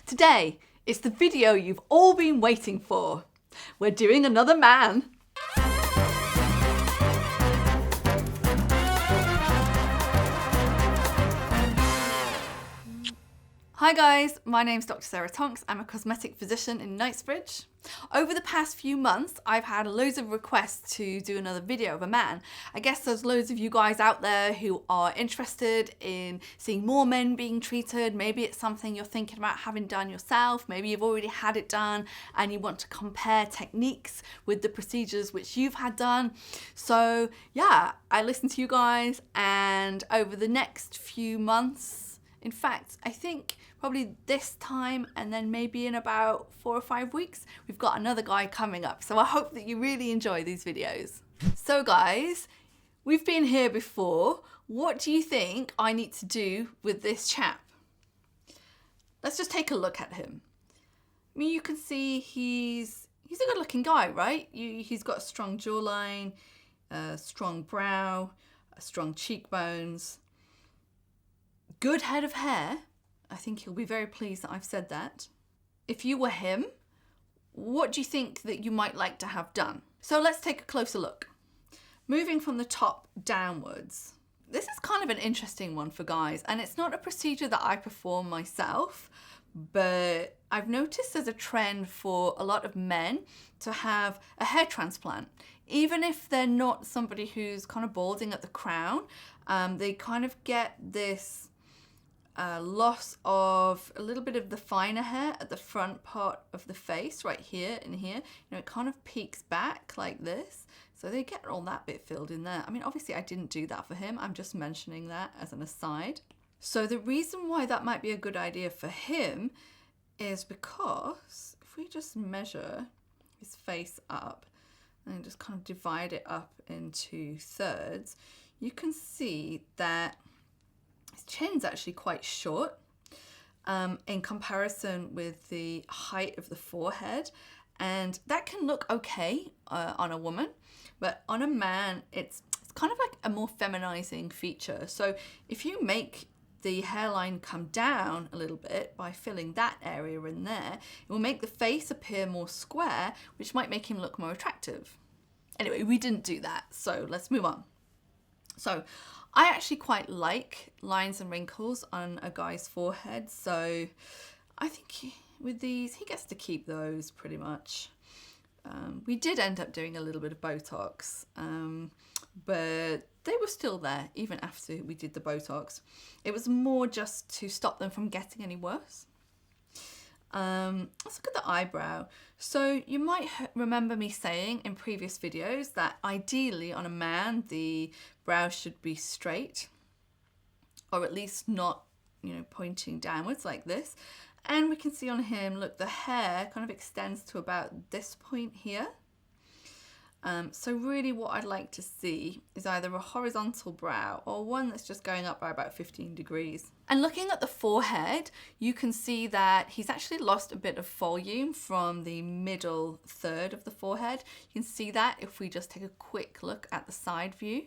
Today, it's the video you've all been waiting for. We're doing another man. Hi guys, my name's Dr Sarah Tonks. I'm a cosmetic physician in Knightsbridge. Over the past few months, I've had loads of requests to do another video of a man. I guess there's loads of you guys out there who are interested in seeing more men being treated. Maybe it's something you're thinking about having done yourself. Maybe you've already had it done and you want to compare techniques with the procedures which you've had done. So yeah, I listened to you guys, and over the next few months, in fact, I think probably this time and then maybe in about 4 or 5 weeks, we've got another guy coming up. So I hope that you really enjoy these videos. So guys, we've been here before. What do you think I need to do with this chap? Let's just take a look at him. I mean, you can see he's a good looking guy, right? He's got a strong jawline, a strong brow, strong cheekbones. Good head of hair. I think he'll be very pleased that I've said that. If you were him, what do you think that you might like to have done? So let's take a closer look. Moving from the top downwards. This is kind of an interesting one for guys, and it's not a procedure that I perform myself, but I've noticed there's a trend for a lot of men to have a hair transplant. Even if they're not somebody who's kind of balding at the crown, they kind of get this loss of a little bit of the finer hair at the front part of the face, right here and here. You know, it kind of peeks back like this. So they get all that bit filled in there. I mean, obviously I didn't do that for him. I'm just mentioning that as an aside. So the reason why that might be a good idea for him is because if we just measure his face up and just kind of divide it up into thirds, you can see that his chin's actually quite short in comparison with the height of the forehead, and that can look okay on a woman, but on a man it's kind of like a more feminizing feature. So if you make the hairline come down a little bit by filling that area in there, it will make the face appear more square, which might make him look more attractive. Anyway, we didn't do that, so let's move on. So I actually quite like lines and wrinkles on a guy's forehead, so I think with these, he gets to keep those pretty much. We did end up doing a little bit of Botox, but they were still there even after we did the Botox. It was more just to stop them from getting any worse. Let's look at the eyebrow. So you might remember me saying in previous videos that ideally on a man the brow should be straight, or at least not, you know, pointing downwards like this. And we can see on him, look, the hair kind of extends to about this point here. So really what I'd like to see is either a horizontal brow or one that's just going up by about 15 degrees. And looking at the forehead, you can see that he's actually lost a bit of volume from the middle third of the forehead. You can see that if we just take a quick look at the side view.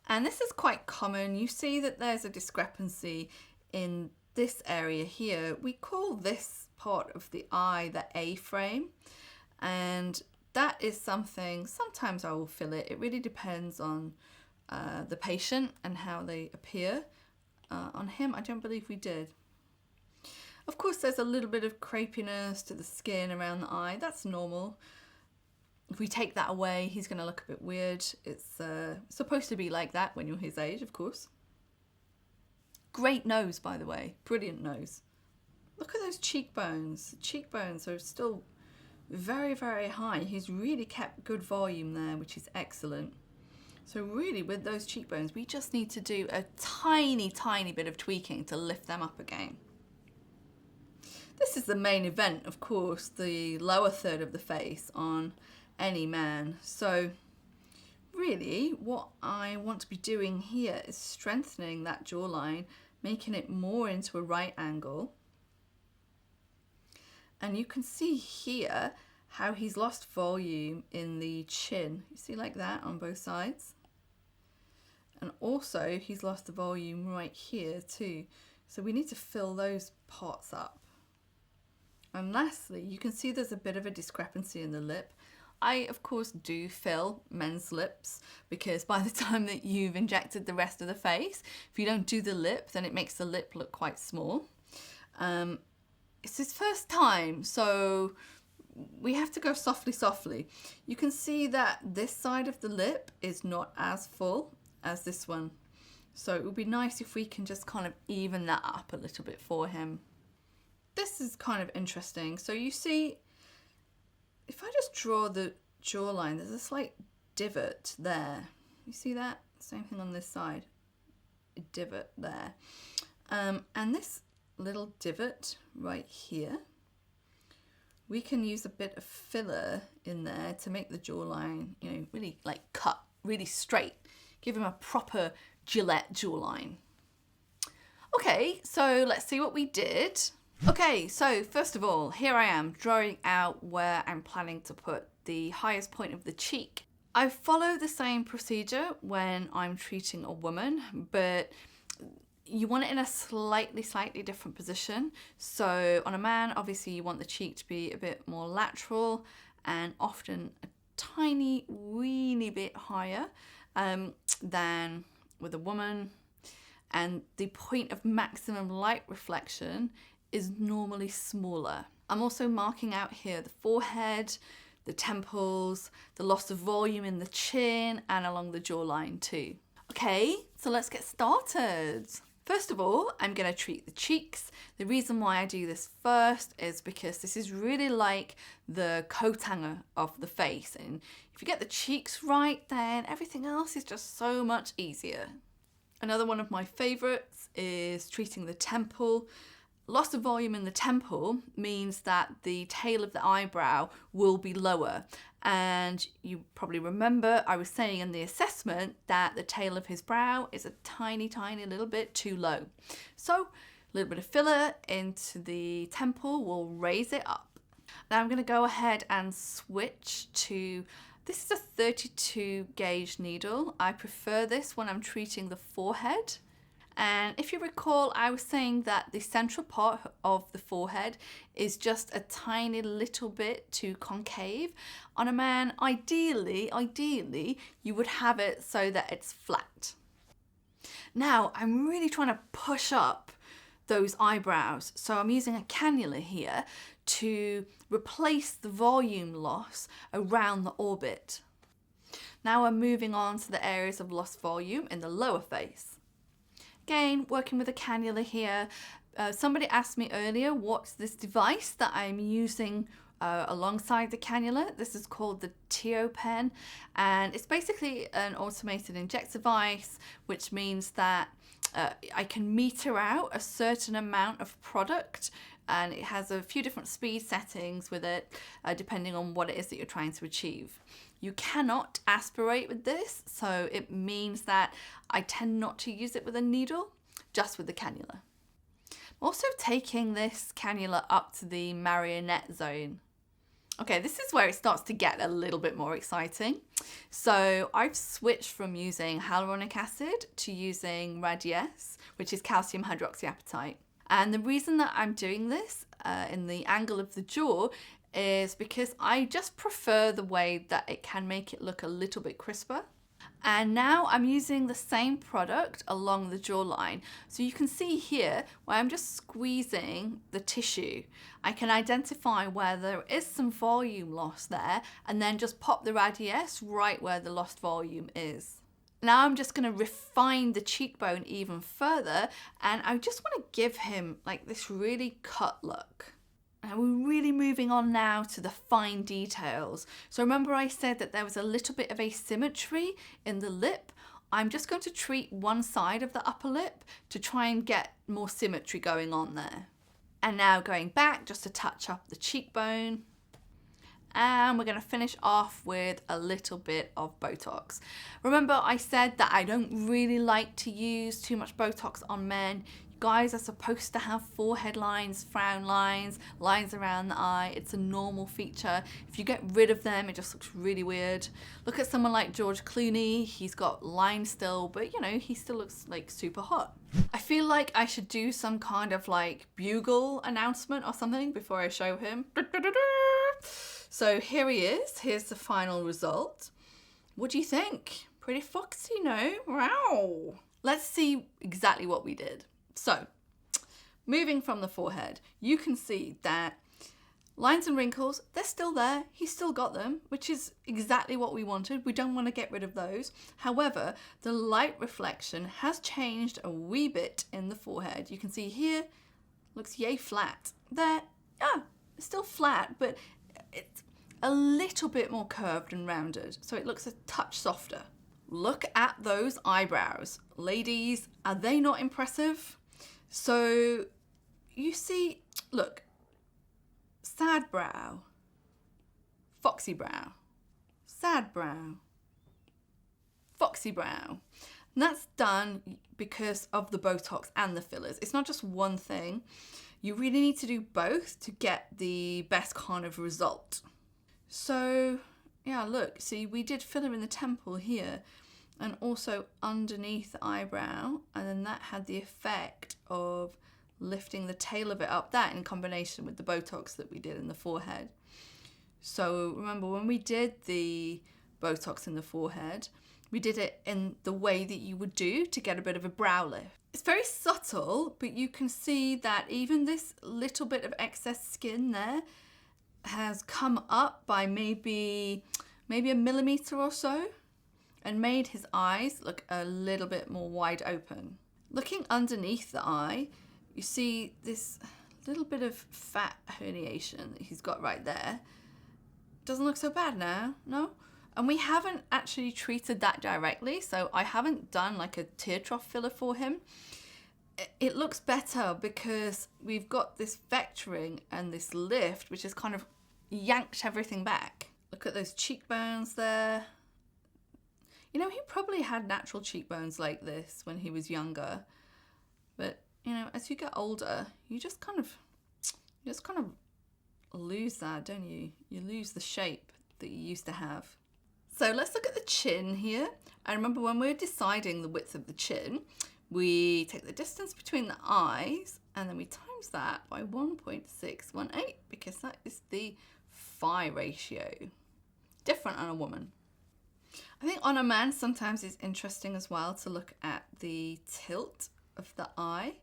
And this is quite common. You see that there's a discrepancy in this area here. We call this part of the eye the A-frame, and that is something, sometimes I will fill it. It really depends on the patient and how they appear. On him, I don't believe we did. Of course, there's a little bit of crepiness to the skin around the eye. That's normal. If we take that away, he's going to look a bit weird. It's supposed to be like that when you're his age, of course. Great nose, by the way. Brilliant nose. Look at those cheekbones. The cheekbones are still very, very high. He's really kept good volume there, which is excellent. So really with those cheekbones, we just need to do a tiny, tiny bit of tweaking to lift them up again. This is the main event, of course, the lower third of the face on any man. So really what I want to be doing here is strengthening that jawline, making it more into a right angle. And you can see here how he's lost volume in the chin. You see like that on both sides? And also he's lost the volume right here too. So we need to fill those parts up. And lastly, you can see there's a bit of a discrepancy in the lip. I, of course, do fill men's lips because by the time that you've injected the rest of the face, if you don't do the lip, then it makes the lip look quite small. It's his first time, so we have to go softly, softly. You can see that this side of the lip is not as full as this one. So it would be nice if we can just kind of even that up a little bit for him. This is kind of interesting. So you see, if I just draw the jawline, there's a slight divot there. You see that? Same thing on this side. A divot there. And this little divot right here, we can use a bit of filler in there to make the jawline, you know, really like cut, really straight. Give him a proper Gillette jawline. Okay, so let's see what we did. Okay, so first of all, here I am drawing out where I'm planning to put the highest point of the cheek. I follow the same procedure when I'm treating a woman, but you want it in a slightly different position. So on a man, obviously you want the cheek to be a bit more lateral and often a tiny, weeny bit higher than with a woman. And the point of maximum light reflection is normally smaller. I'm also marking out here the forehead, the temples, the loss of volume in the chin, and along the jawline too. Okay, so let's get started. First of all, I'm going to treat the cheeks. The reason why I do this first is because this is really like the coat hanger of the face. And if you get the cheeks right, then everything else is just so much easier. Another one of my favorites is treating the temple. Loss of volume in the temple means that the tail of the eyebrow will be lower. And you probably remember I was saying in the assessment that the tail of his brow is a tiny little bit too low. So a little bit of filler into the temple will raise it up. Now I'm going to go ahead and switch to, this is a 32 gauge needle. I prefer this when I'm treating the forehead. And if you recall, I was saying that the central part of the forehead is just a tiny little bit too concave. On a man, ideally, you would have it so that it's flat. Now, I'm really trying to push up those eyebrows. So I'm using a cannula here to replace the volume loss around the orbit. Now we're moving on to the areas of lost volume in the lower face. Again, working with a cannula here. Somebody asked me earlier, what's this device that I'm using alongside the cannula? This is called the TO pen, and it's basically an automated inject device, which means that I can meter out a certain amount of product, and it has a few different speed settings with it, depending on what it is that you're trying to achieve. You cannot aspirate with this, so it means that I tend not to use it with a needle, just with the cannula. I'm also taking this cannula up to the marionette zone. Okay, this is where it starts to get a little bit more exciting. So I've switched from using hyaluronic acid to using Radiesse, which is calcium hydroxyapatite. And the reason that I'm doing this in the angle of the jaw is because I just prefer the way that it can make it look a little bit crisper. And now I'm using the same product along the jawline. So you can see here where I'm just squeezing the tissue. I can identify where there is some volume loss there and then just pop the Radiesse right where the lost volume is. Now I'm just going to refine the cheekbone even further, and I just want to give him like this really cut look. And we're really moving on now to the fine details. So remember I said that there was a little bit of asymmetry in the lip. I'm just going to treat one side of the upper lip to try and get more symmetry going on there. And now going back just to touch up the cheekbone. And we're going to finish off with a little bit of Botox. Remember I said that I don't really like to use too much Botox on men. You guys are supposed to have forehead lines, frown lines, lines around the eye. It's a normal feature. If you get rid of them, it just looks really weird. Look at someone like George Clooney. He's got lines still, but you know, he still looks like super hot. I feel like I should do some kind of like bugle announcement or something before I show him. So here he is. Here's the final result. What do you think? Pretty foxy, no? Wow. Let's see exactly what we did. So, moving from the forehead, you can see that lines and wrinkles, they're still there. He's still got them, which is exactly what we wanted. We don't want to get rid of those. However, the light reflection has changed a wee bit in the forehead. You can see here, looks yay flat. There, it's still flat, but it's a little bit more curved and rounded. So it looks a touch softer. Look at those eyebrows. Ladies, are they not impressive? So you see, look, sad brow, foxy brow, sad brow, foxy brow. And that's done because of the Botox and the fillers. It's not just one thing. You really need to do both to get the best kind of result. So yeah, look, see, we did filler in the temple here and also underneath the eyebrow, and then that had the effect of lifting the tail of it up, that in combination with the Botox that we did in the forehead. So remember, when we did the Botox in the forehead, we did it in the way that you would do to get a bit of a brow lift. It's very subtle, but you can see that even this little bit of excess skin there has come up by maybe a millimeter or so, and made his eyes look a little bit more wide open. Looking underneath the eye, you see this little bit of fat herniation that he's got right there. Doesn't look so bad now, no? And we haven't actually treated that directly, so I haven't done like a tear trough filler for him. It looks better because we've got this vectoring and this lift, which has kind of yanked everything back. Look at those cheekbones there. You know, he probably had natural cheekbones like this when he was younger. But, you know, as you get older, you just kind of lose that, don't you? You lose the shape that you used to have. So let's look at the chin here. I remember when we were deciding the width of the chin, we take the distance between the eyes and then we times that by 1.618 because that is the phi ratio. Different on a woman. I think on a man sometimes it's interesting as well to look at the tilt of the eye,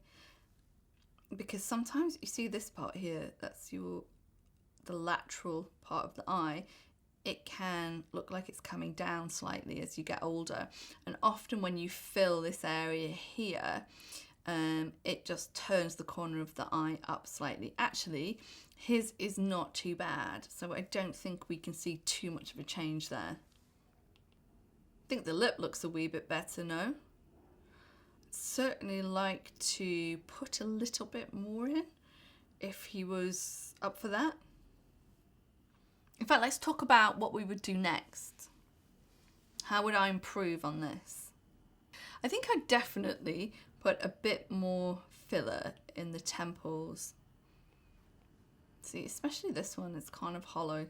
because sometimes you see this part here, that's the lateral part of the eye. It can look like it's coming down slightly as you get older, and often when you fill this area here, it just turns the corner of the eye up slightly. Actually, his is not too bad, so I don't think we can see too much of a change there. I think the lip looks a wee bit better, no? I'd certainly like to put a little bit more in if he was up for that. In fact, let's talk about what we would do next. How would I improve on this? I think I'd definitely put a bit more filler in the temples. See, especially this one, it's kind of hollow.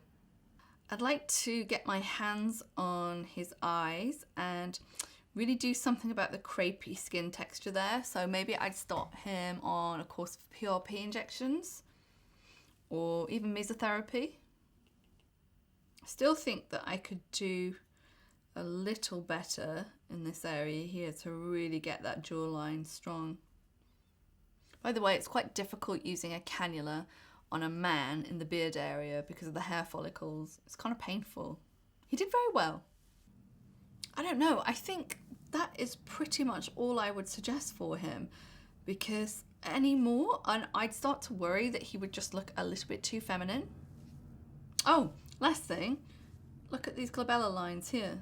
I'd like to get my hands on his eyes and really do something about the crepey skin texture there. So maybe I'd start him on a course of PRP injections or even mesotherapy. I still think that I could do a little better in this area here to really get that jawline strong. By the way, it's quite difficult using a cannula on a man in the beard area because of the hair follicles. It's kind of painful. He did very well. I don't know, I think that is pretty much all I would suggest for him, because any more and I'd start to worry that he would just look a little bit too feminine. Oh, last thing, look at these glabella lines here.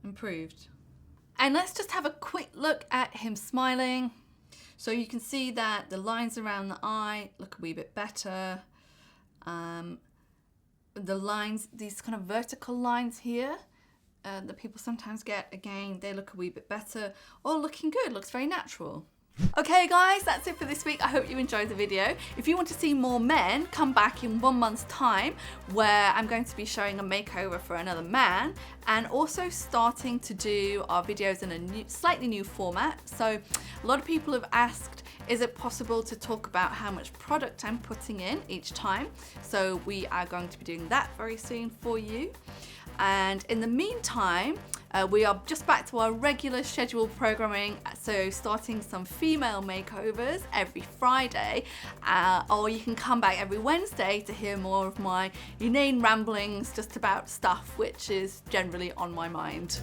Improved. And let's just have a quick look at him smiling. So you can see that the lines around the eye look a wee bit better. The lines, these kind of vertical lines here that people sometimes get, again, they look a wee bit better. All looking good, looks very natural. Okay guys, that's it for this week. I hope you enjoyed the video. If you want to see more men, come back in 1 month's time where I'm going to be showing a makeover for another man and also starting to do our videos in a slightly new format. So a lot of people have asked, is it possible to talk about how much product I'm putting in each time? So we are going to be doing that very soon for you. And in the meantime, we are just back to our regular scheduled programming, so starting some female makeovers every Friday, or you can come back every Wednesday to hear more of my inane ramblings just about stuff which is generally on my mind.